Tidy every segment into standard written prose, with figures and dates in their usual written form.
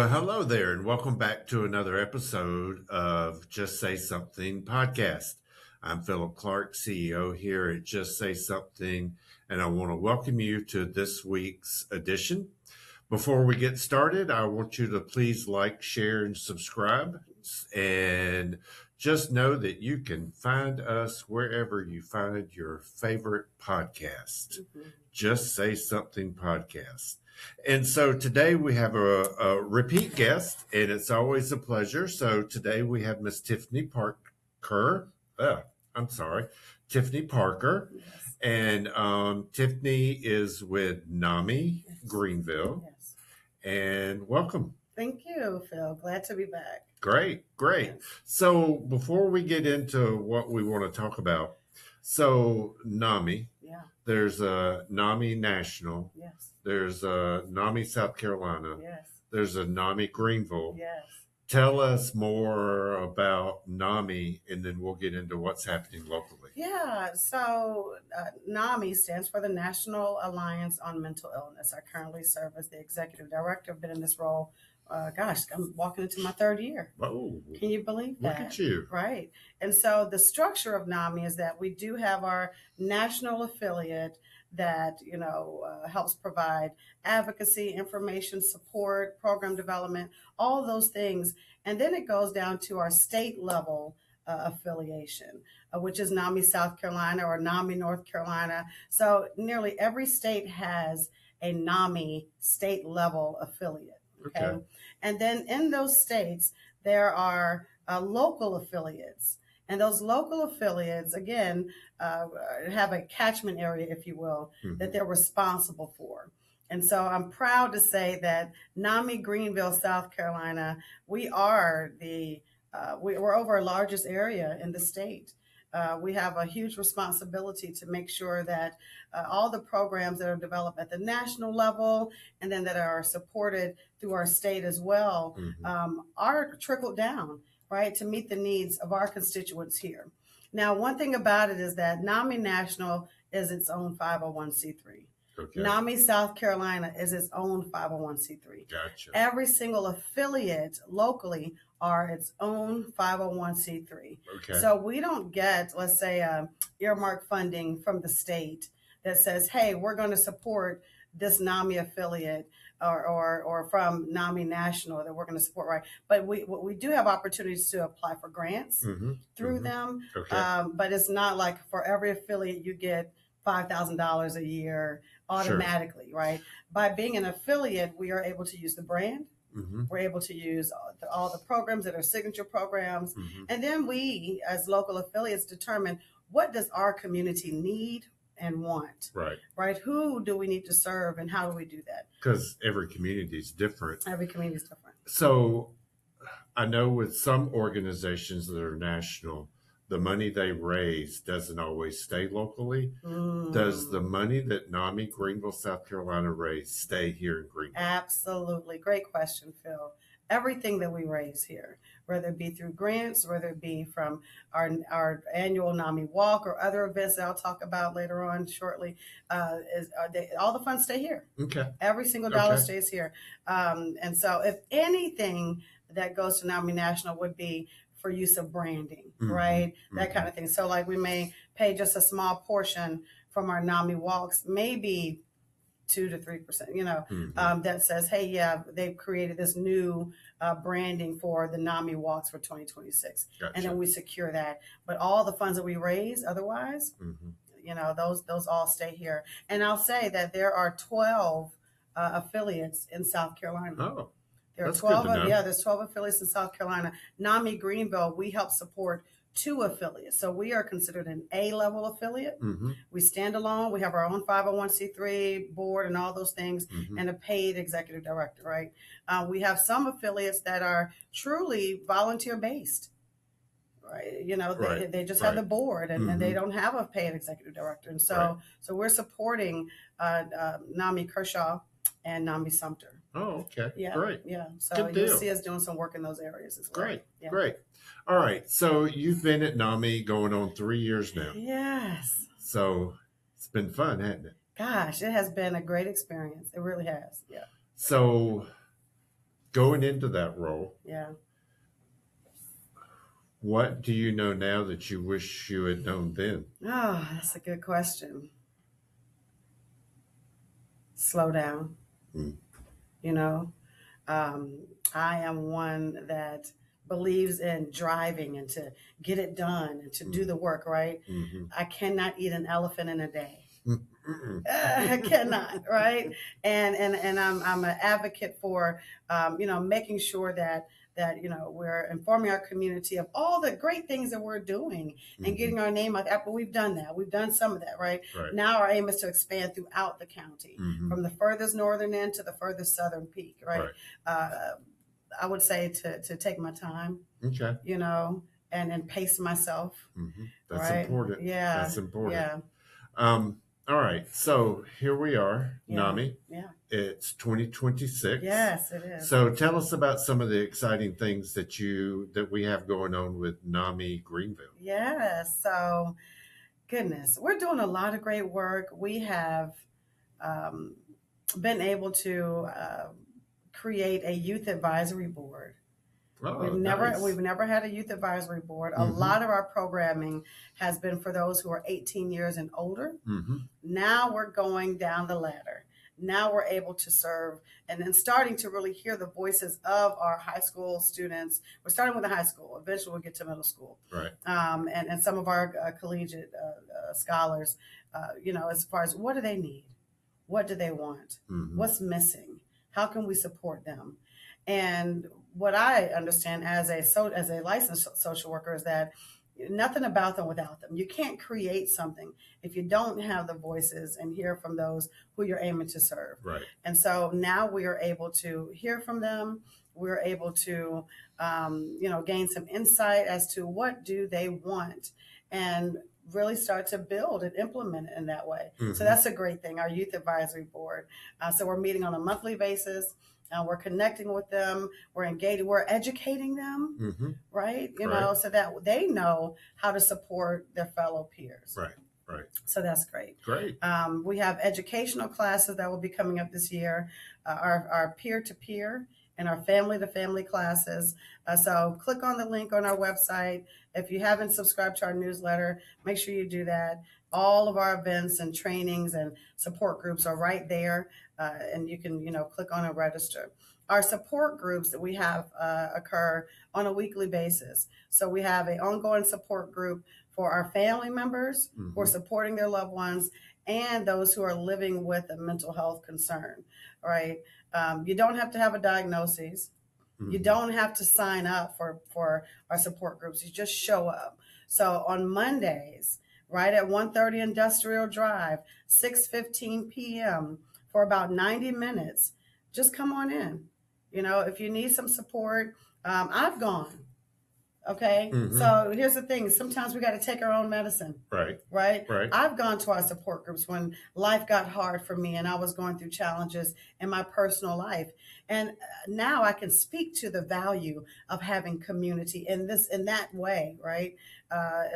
Well, hello there, and welcome back to another episode of Just Say Something podcast. I'm Philip Clark, CEO here at Just Say Something, and I want to welcome you to this week's edition. Before we get started, I want you to please like, share, and subscribe. And just know that you can find us wherever you find your favorite podcast. Just Say Something podcast. And so today we have a repeat guest, and it's always a pleasure. So today we have Miss Tiffney Parker. Tiffney Parker. Yes. And Tiffney is with NAMI Greenville. Yes. And welcome. Thank you, Phil. Glad to be back. Great. Yes. So before we get into what we want to talk about, so NAMI, Yeah. there's a NAMI National. Yes. There's a NAMI South Carolina. Yes. There's a NAMI Greenville. Yes. Tell us more about NAMI, and then we'll get into what's happening locally. Yeah. So NAMI stands for the National Alliance on Mental Illness. I currently serve as the executive director. I've been in this role. I'm walking into my third year. Oh, Can you believe that? look at you. Right. And so the structure of NAMI is that we do have our national affiliate that, helps provide advocacy, information, support, program development, all those things. And then it goes down to our state level affiliation, which is NAMI South Carolina or NAMI North Carolina. So nearly every state has a NAMI state level affiliate. Okay. And then in those states, there are local affiliates. And those local affiliates, again, have a catchment area, if you will, that they're responsible for. And so I'm proud to say that NAMI Greenville, South Carolina, we are we're over our largest area in the state. We have a huge responsibility to make sure that all the programs that are developed at the national level and then that are supported through our state as well are trickled down, right, to meet the needs of our constituents here. Now, one thing about it is that NAMI National is its own 501c3. Okay. NAMI South Carolina is its own 501c3. Gotcha. Every single affiliate locally are its own 501c3. Okay. So we don't get, let's say, earmark funding from the state that says, hey, we're going to support this NAMI affiliate or from NAMI National that we're going to support, right? But we do have opportunities to apply for grants through them. Okay. But it's not like for every affiliate you get $5,000 a year automatically, Sure. Right? By being an affiliate, we are able to use the brand. Mm-hmm. We're able to use all the programs that are signature programs. And then we, as local affiliates, determine what does our community need and want, right? Who do we need to serve and how do we do that? Because every community is different. Every community is different. So I know with some organizations that are national, the money they raise doesn't always stay locally. Does the money that NAMI Greenville, South Carolina raise stay here in Greenville? Absolutely. Great question, Phil. Everything that we raise here, whether it be through grants, whether it be from our annual NAMI Walk or other events that I'll talk about later on shortly, all the funds stay here. Okay. Every single dollar stays here. And so if anything that goes to NAMI National would be for use of branding, right? That kind of thing. So like we may pay just a small portion from our NAMI Walks, maybe 2 to 3%, that says, hey, yeah, they've created this new branding for the NAMI Walks for 2026. Gotcha. And then we secure that. But all the funds that we raise otherwise, those all stay here. And I'll say that there are 12 affiliates in South Carolina. Oh, there are that's 12. good to know. Yeah, there's 12 affiliates in South Carolina. NAMI Greenville, we help support 2 affiliates. So we are considered an A-level affiliate. We stand alone. We have our own 501c3 board and all those things and a paid executive director, right? We have some affiliates that are truly volunteer-based, right? They just have the board and they don't have a paid executive director. And so we're supporting NAMI Kershaw and NAMI Sumter. Oh, okay. Yeah. Great. Yeah. So Good you'll deal. see us doing some work in those areas as well. Great. Yeah. Great. All right. So you've been at NAMI going on 3 years now. Yes. So it's been fun, hasn't it? Gosh, it has been a great experience. It really has. Yeah. So Going into that role, Yeah. what do you know now that you wish you had known then? Oh, that's a good question. Slow down. Mm. You know, um, I am one that believes in driving and to get it done and to do the work, right? Mm-hmm. I cannot eat an elephant in a day. Mm-mm. I cannot, right? And I'm an advocate for, making sure that we're informing our community of all the great things that we're doing and getting our name out there. But we've done that. We've done some of that, right? Right. Now our aim is to expand throughout the county, Mm-hmm. from the furthest northern end to the furthest southern peak, right? Right. I would say to take my time, Okay. and pace myself. Mm-hmm. That's Right? important. Yeah. That's important. Yeah. All right. So here we are, Yeah. NAMI. Yeah. It's 2026. Yes, it is. So tell us about some of the exciting things that we have going on with NAMI Greenville. Yes. So, goodness, we're doing a lot of great work. We have been able to create a youth advisory board. Oh, We've never had a youth advisory board. A Mhm. lot of our programming has been for those who are 18 years and older. Mm-hmm. Now we're going down the ladder. Now we're able to serve and then starting to really hear the voices of our high school students. We're starting with the high school. Eventually we'll get to middle school. Right. And some of our collegiate scholars, as far as what do they need? What do they want? Mm-hmm. What's missing? How can we support them? And what I understand as a licensed social worker is that nothing about them without them. You can't create something if you don't have the voices and hear from those who you're aiming to serve. Right. And so now we are able to hear from them. We're able to, gain some insight as to what do they want and really start to build and implement it in that way. Mm-hmm. So that's a great thing, our youth advisory board. So we're meeting on a monthly basis. We're connecting with them. We're engaging. We're educating them, Mm-hmm. right? Right. So that they know how to support their fellow peers. Right. Right. So that's great. Great. We have educational classes that will be coming up this year, our peer-to-peer and our family-to-family classes. So click on the link on our website. If you haven't subscribed to our newsletter, make sure you do that. All of our events and trainings and support groups are right there, and you can, click on and register. Our support groups that we have occur on a weekly basis. So we have an ongoing support group for our family members Mm-hmm. who are supporting their loved ones and those who are living with a mental health concern, right? You don't have to have a diagnosis. Mm-hmm. You don't have to sign up for our support groups. You just show up. So on Mondays, right at 1:30 Industrial Drive, 6:15 p.m. for about 90 minutes, just come on in. If you need some support, I've gone. Okay. Mm-hmm. So here's the thing. Sometimes we got to take our own medicine. Right. Right. Right. I've gone to our support groups when life got hard for me and I was going through challenges in my personal life. And now I can speak to the value of having community in that way. Right.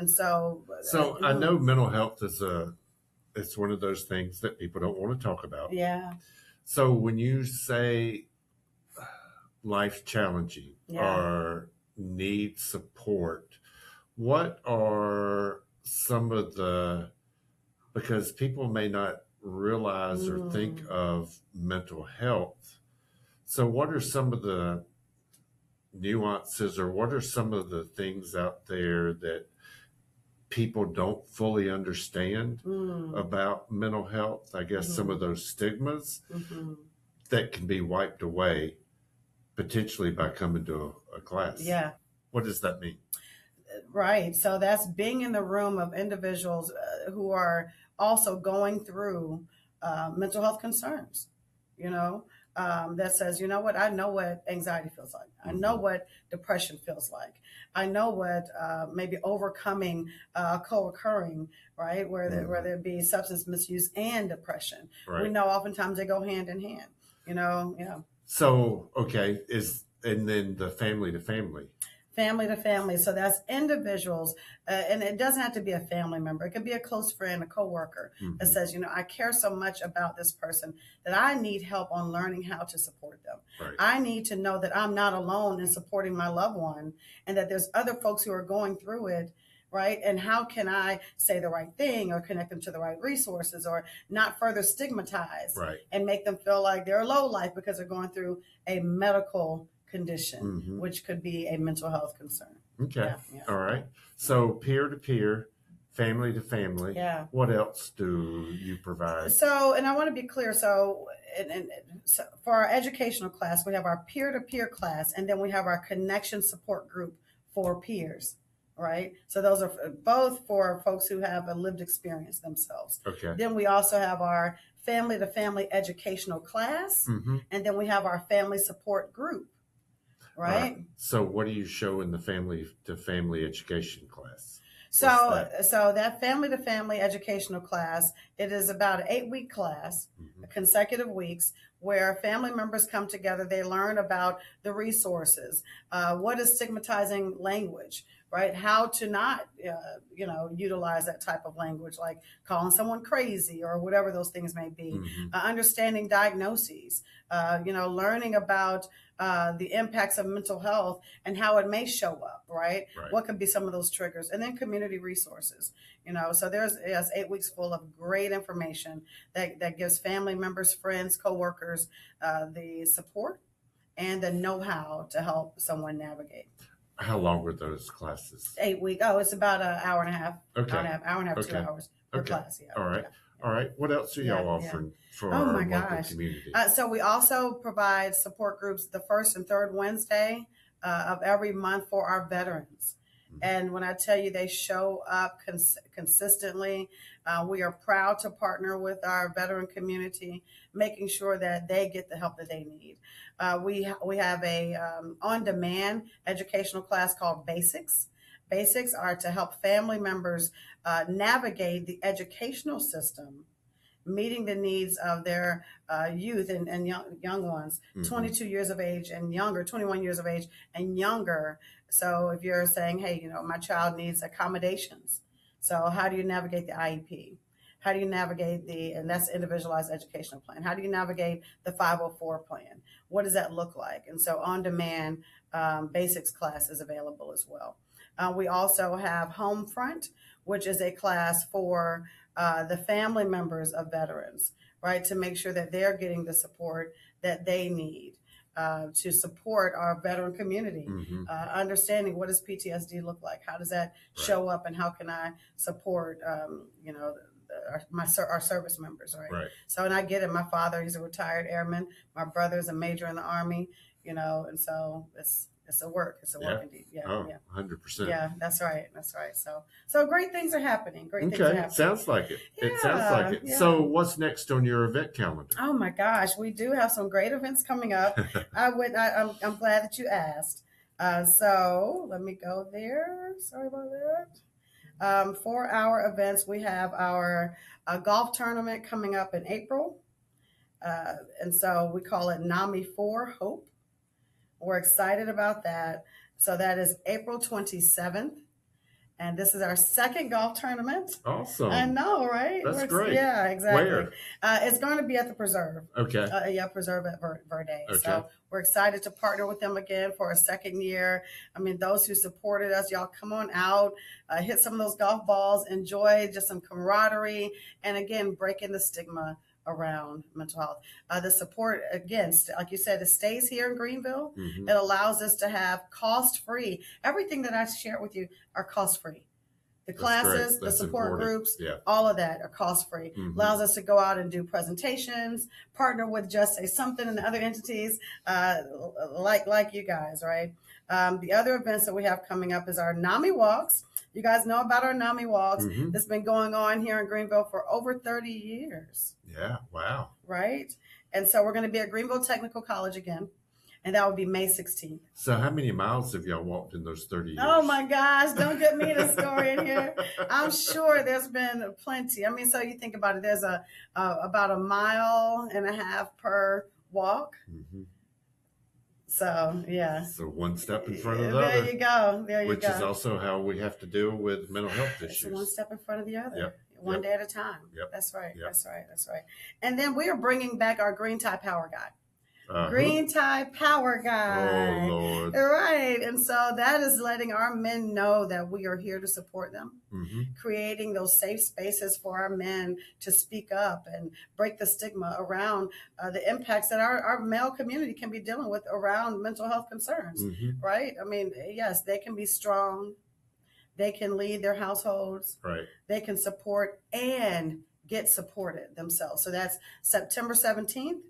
So I know mental health it's one of those things that people don't want to talk about. Yeah. So when you say life challenging or need support, what are some of because people may not realize or think of mental health. So what are some of the nuances or what are some of the things out there that people don't fully understand about mental health? I guess some of those stigmas that can be wiped away potentially by coming to a class. Yeah. What does that mean? Right. So that's being in the room of individuals who are also going through mental health concerns, that says, you know what, I know what anxiety feels like. I know what depression feels like. I know what maybe overcoming co-occurring, right, where there be substance misuse and depression. Right. We know oftentimes they go hand in hand, Yeah. So, okay, and then the family to family. family to family. So that's individuals, and it doesn't have to be a family member. It could be a close friend, a coworker that says, I care so much about this person that I need help on learning how to support them. Right. I need to know that I'm not alone in supporting my loved one, and that there's other folks who are going through it. Right. And how can I say the right thing or connect them to the right resources or not further stigmatize and make them feel like they're low life because they're going through a medical condition, which could be a mental health concern. Okay. All right. So peer to peer, family to family. Yeah. What else do you provide? So, and I want to be clear. So for our educational class, we have our peer to peer class, and then we have our connection support group for peers. Right. So those are both for folks who have a lived experience themselves. Okay. Then we also have our family to family educational class. And then we have our family support group. Right. So what do you show in the family to family education class? So that family to family educational class, it is about an 8-week class, consecutive weeks, where family members come together. They learn about the resources. What is stigmatizing language? Right? How to not, utilize that type of language, like calling someone crazy or whatever those things may be. Understanding diagnoses, learning about the impacts of mental health and how it may show up, right? What could be some of those triggers? And then community resources, so there's 8 weeks full of great information that gives family members, friends, coworkers the support and the know-how to help someone navigate. How long were those classes? 8 weeks. Oh, it's about an hour and a half. Okay. Hour and a half, 2 hours per class. Yeah. All right. All right. What else are y'all offering for our local community? So we also provide support groups the first and third Wednesday of every month for our veterans. And when I tell you they show up consistently, we are proud to partner with our veteran community, making sure that they get the help that they need. We have a on-demand educational class called Basics. Basics are to help family members navigate the educational system, meeting the needs of their youth and young ones, 22 years of age and younger, 21 years of age and younger. So if you're saying, hey, my child needs accommodations. So how do you navigate the IEP? How do you navigate and that's individualized educational plan. How do you navigate the 504 plan? What does that look like? And so on-demand basics class is available as well. We also have Homefront, which is a class for the family members of veterans, right? To make sure that they're getting the support that they need to support our veteran community, understanding what does PTSD look like? How does that show up and how can I support, our service members, right? So, and I get it. My father, he's a retired airman. My brother's a major in the Army, and so it's a work. It's a work indeed. Yeah. Oh, 100%. Yeah, that's right. So great things are happening. Things are happening. Sounds like it. Yeah, it sounds like it. Yeah. So what's next on your event calendar? Oh my gosh, we do have some great events coming up. I'm glad that you asked. So let me go there. Sorry about that. For our events, we have our golf tournament coming up in April. And so we call it NAMI for Hope. We're excited about that. So that is April 27th. And this is our second golf tournament. Awesome. I know, right? That's great. Yeah, exactly. Where? It's going to be at the Preserve. Okay. Preserve at Verde. Okay. So we're excited to partner with them again for a second year. I mean, those who supported us, y'all come on out, hit some of those golf balls, enjoy just some camaraderie, and again, breaking the stigma around mental health. The support, again, like you said, it stays here in Greenville. It allows us to have cost-free. Everything that I shared with you are cost-free. The classes, the support groups, all of that are cost-free. Allows us to go out and do presentations, partner with Just Say Something and other entities like you guys, right? The other events that we have coming up is our NAMI Walks. You guys know about our NAMI Walks. It's been going on here in Greenville for over 30 years. Yeah, wow. Right? And so we're going to be at Greenville Technical College again, and that will be May 16th. So how many miles have y'all walked in those 30 years? Oh, my gosh. Don't get me the story in here. I'm sure there's been plenty. I mean, so you think about it. There's about 1.5 miles per walk. So, yeah. So one step in front of the There other. you go. There you which go. is also how we have to deal with mental health It's issues. one step in front of the other. Yep. One day at a time. Yep. That's right. Yep. That's right. That's right. And then we are bringing back our Green Tie Power Guide. Who? Green Tie Power Guide. Oh, Lord. Right. And so that is letting our men know that we are here to support them, creating those safe spaces for our men to speak up and break the stigma around the impacts that our male community can be dealing with around mental health concerns, right? I mean, yes, they can be strong. They can lead their households. Right. They can support and get supported themselves. So that's September 17th.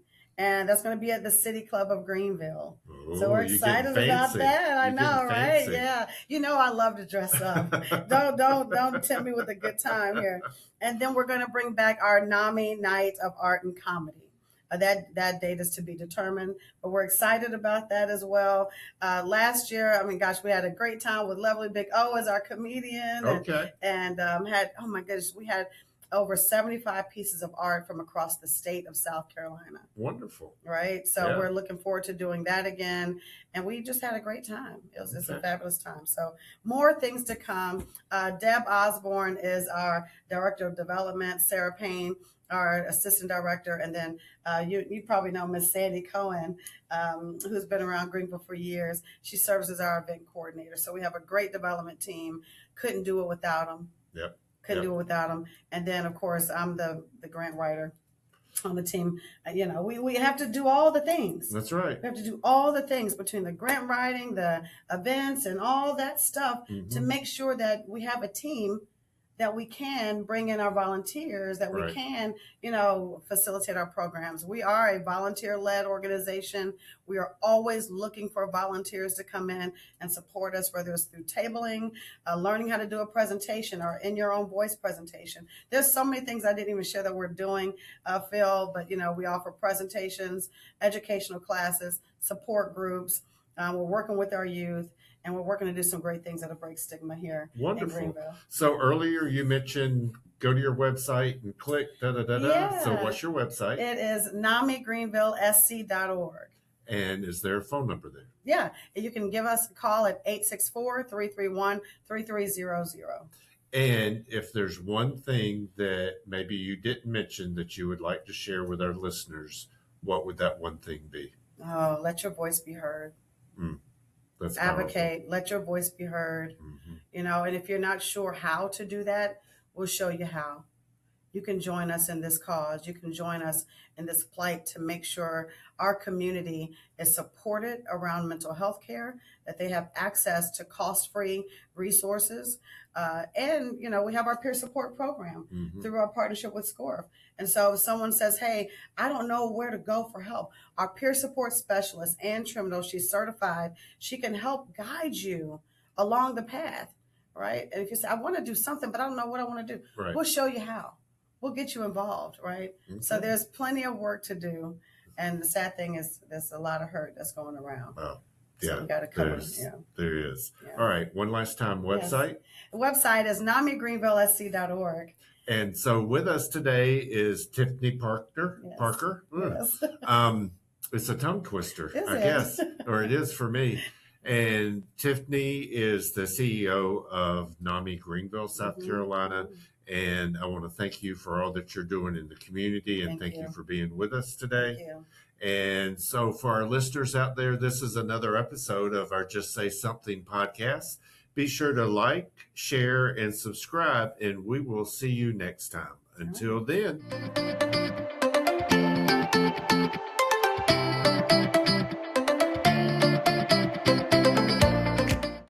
And that's going to be at the City Club of Greenville. Oh, so we're excited about that. I know, right? Yeah. You know, I love to dress up. don't tempt me with a good time here. And then we're going to bring back our NAMI Night of Art and Comedy. That date is to be determined, but we're excited about that as well. Last year, I mean, gosh, we had a great time with Lovely Big O as our comedian. Okay. And had, oh my goodness, we had over 75 pieces of art from across the state of South Carolina. Wonderful. Right. So we're looking forward to doing that again. And we just had a great time. It's a fabulous time. So more things to come. Deb Osborne is our Director of Development, Sarah Payne, our Assistant Director. And then you probably know Miss Sandy Cohen, who's been around Greenville for years. She serves as our event coordinator. So we have a great development team. Couldn't do it without them. Yep. Couldn't do it without them. And then, of course, I'm the grant writer on the team. You know, we have to do all the things. That's right. We have to do all the things between the grant writing, the events, and all that stuff to make sure that we have a team that we can bring in our volunteers, that we can, you know, facilitate our programs. We are a volunteer-led organization. We are always looking for volunteers to come in and support us, whether it's through tabling, learning how to do a presentation, or in your own voice presentation. There's so many things I didn't even share that we're doing, Phil, but, you know, we offer presentations, educational classes, support groups. We're working with our youth. And we're working to do some great things that'll break stigma here. Wonderful. In Greenville. So earlier you mentioned go to your website and click Yeah. So what's your website? It is NAMIGreenvilleSC.org. And is there a phone number there? Yeah. You can give us a call at 864-331-3300. And if there's one thing that maybe you didn't mention that you would like to share with our listeners, what would that one thing be? Oh, let your voice be heard. That's advocate, let your voice be heard. You know, and if you're not sure how to do that, we'll show you how. You can join us in this cause. You can join us in this plight to make sure our community is supported around mental health care, that they have access to cost-free resources. And, you know, we have our peer support program through our partnership with SCORF. And so if someone says, hey, I don't know where to go for help, our peer support specialist, Ann Trimdo, she's certified. She can help guide you along the path, right? And if you say, I want to do something, but I don't know what I want to do, we'll show you how. We'll get you involved, right? So there's plenty of work to do. And the sad thing is there's a lot of hurt that's going around. Wow. So we got to cover. There is. Yeah. All right. One last time, website? Yes. The website is NAMIGreenvilleSC.org. And so with us today is Tiffney Parker. Yes. Parker. Yes. It's a tongue twister, I it? guess, or it is for me. And Tiffney is the CEO of NAMI Greenville, South Carolina. And I want to thank you for all that you're doing in the community, and thank you for being with us today. Thank you. And so for our listeners out there, this is another episode of our Just Say Something podcast. Be sure to like, share, and subscribe, and we will see you next time. Until then.